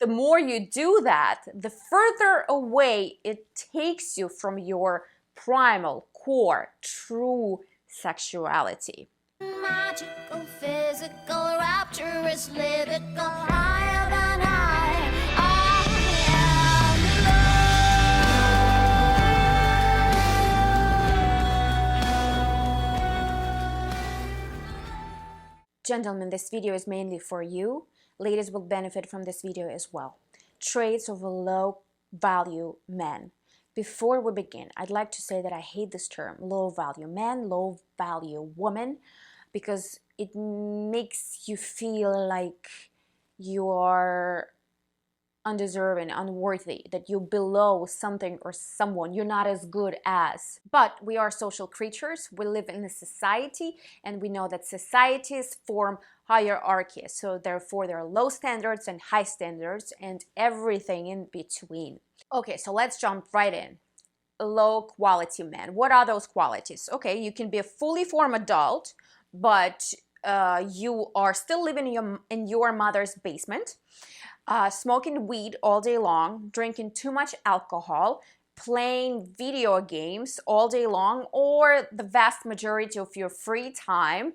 the more you do that, the further away it takes you from your primal, core, true sexuality. Magical, physical, rapturous, lyrical, higher than I Gentlemen, this video is mainly for you. Ladies will benefit from this video as well. Traits of a low value man. Before we begin, I'd like to say that I hate this term, low value man, low value woman, because it makes you feel like you are undeserving, unworthy, that you're below something or someone, you're not as good as. But we are social creatures, we live in a society, and we know that societies form hierarchies, so therefore there are low standards and high standards and everything in between. Okay, so let's jump right in. Low quality man. What are those qualities? Okay, you can be a fully formed adult, but you are still living in your mother's basement, smoking weed all day long, drinking too much alcohol, playing video games all day long, or the vast majority of your free time.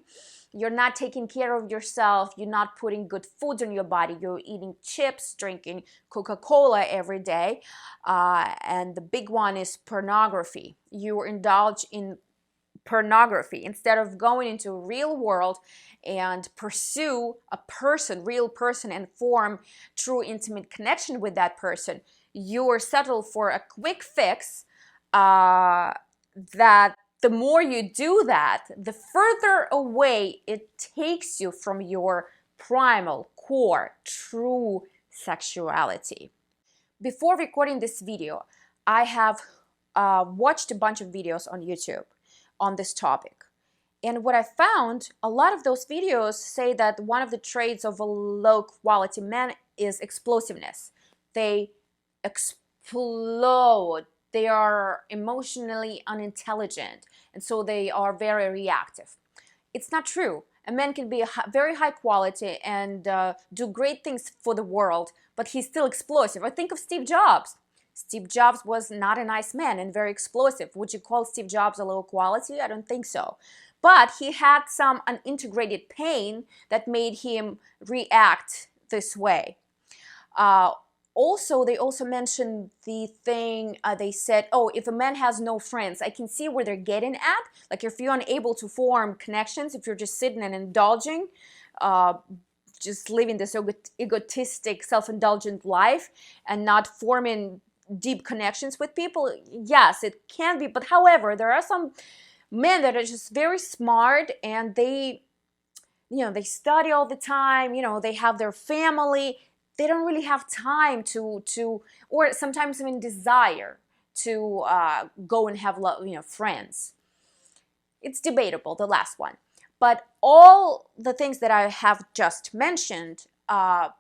You're not taking care of yourself, you're not putting good foods in your body, you're eating chips, drinking Coca-Cola every day, and the big one is pornography. You indulge in pornography instead of going into a real world and pursue a person, real person, and form true intimate connection with that person. You're settled for a quick fix that the more you do that, the further away it takes you from your primal, core, true sexuality. Before recording this video, I have watched a bunch of videos on YouTube on this topic. And what I found, a lot of those videos say that one of the traits of a low quality man is explosiveness. They explode. They are emotionally unintelligent, and so they are very reactive. It's not true. A man can be very high quality and do great things for the world, but he's still explosive. I think of Steve Jobs. Steve Jobs was not a nice man and very explosive. Would you call Steve Jobs a low quality? I don't think so. But he had some unintegrated pain that made him react this way. They also mentioned the thing, they said, oh, if a man has no friends, I can see where they're getting at. Like if you're unable to form connections, if you're just sitting and indulging, just living this egotistic, self-indulgent life and not forming deep connections with people, yes, it can be. But however, there are some men that are just very smart and they study all the time, they have their family. They don't really have time to or sometimes even desire to go and have friends. It's debatable, the last one. But all the things that I have just mentioned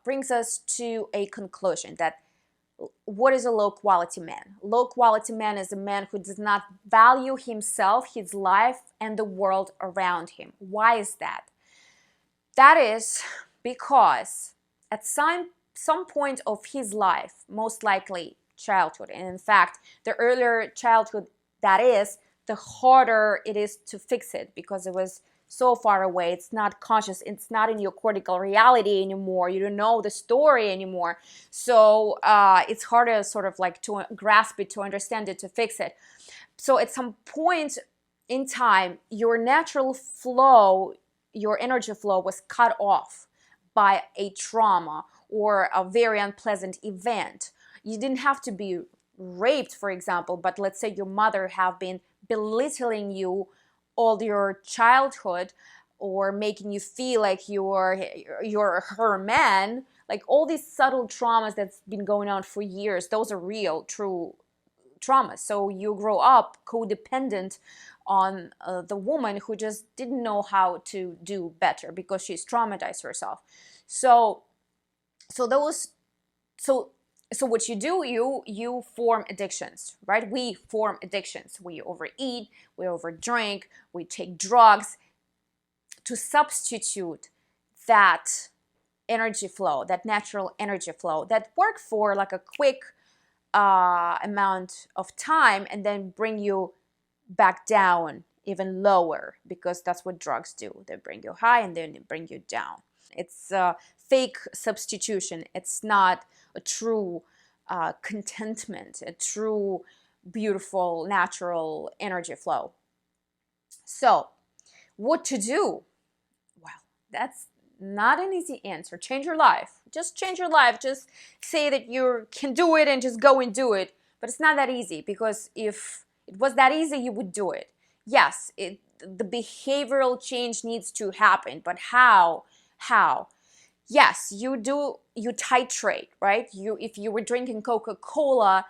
brings us to a conclusion that what is a low quality man? Low quality man is a man who does not value himself, his life, and the world around him. Why is that? That is because at some point of his life, most likely childhood, and in fact, the earlier childhood that is, the harder it is to fix it because it was so far away. It's not conscious. It's not in your cortical reality anymore. You don't know the story anymore. So it's harder sort of like to grasp it, to understand it, to fix it. So at some point in time, your natural flow, your energy flow was cut off by a trauma or a very unpleasant event. You didn't have to be raped, for example, but let's say your mother have been belittling you all your childhood or making you feel like you're her man. Like all these subtle traumas that's been going on for years, those are real, true traumas. So you grow up codependent on the woman who just didn't know how to do better because she's traumatized herself. So what you do, you form addictions, right? We form addictions. We overeat, we overdrink, we take drugs to substitute that energy flow, that natural energy flow that work for like a quick amount of time and then bring you back down even lower, because that's what drugs do. They bring you high and then they bring you down. It's a fake substitution. It's not a true contentment, a true beautiful natural energy flow. So what to do? Well, that's not an easy answer. Change your life. Just change your life. Just say that you can do it and just go and do it. But it's not that easy, because if it was that easy, you would do it. Yes, the behavioral change needs to happen, but how? How? Yes, you titrate, right? If you were drinking Coca-Cola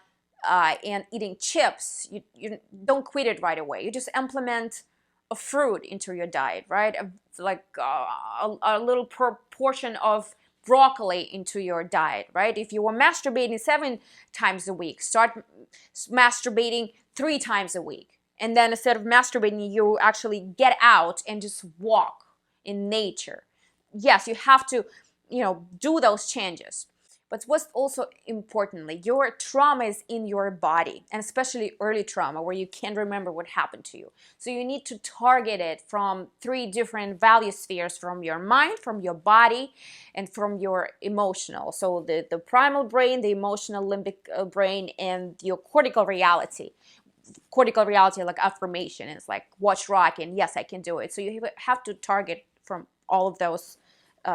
and eating chips, you don't quit it right away. You just implement a fruit into your diet, right? A little proportion of broccoli into your diet, right? If you were masturbating 7 times a week, start masturbating 3 times a week. And then instead of masturbating, you actually get out and just walk in nature. Yes, you have to, do those changes. But what's also importantly, your trauma is in your body, and especially early trauma where you can't remember what happened to you. So you need to target it from 3 different value spheres: from your mind, from your body, and from your emotional. So the primal brain, the emotional limbic brain, and your cortical reality. Cortical reality, like affirmation, is like watch rock and yes, I can do it. So you have to target from all of those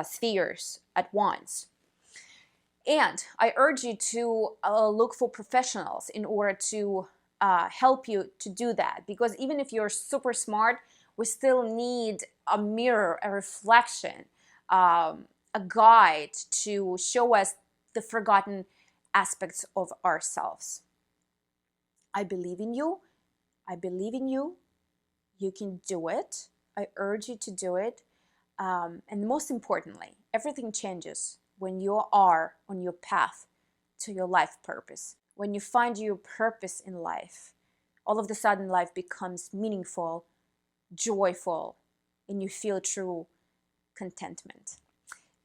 spheres at once. And I urge you to look for professionals in order to help you to do that. Because even if you're super smart, we still need a mirror, a reflection, a guide to show us the forgotten aspects of ourselves. I believe in you. I believe in you. You can do it. I urge you to do it. And most importantly, everything changes when you are on your path to your life purpose. When you find your purpose in life, all of a sudden life becomes meaningful, joyful, and you feel true contentment.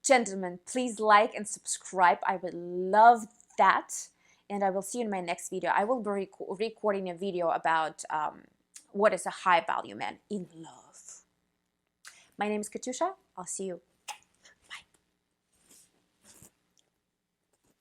Gentlemen, please like and subscribe. I would love that. And I will see you in my next video. I will be recording a video about what is a high value man in love. My name is Katusha. I'll see you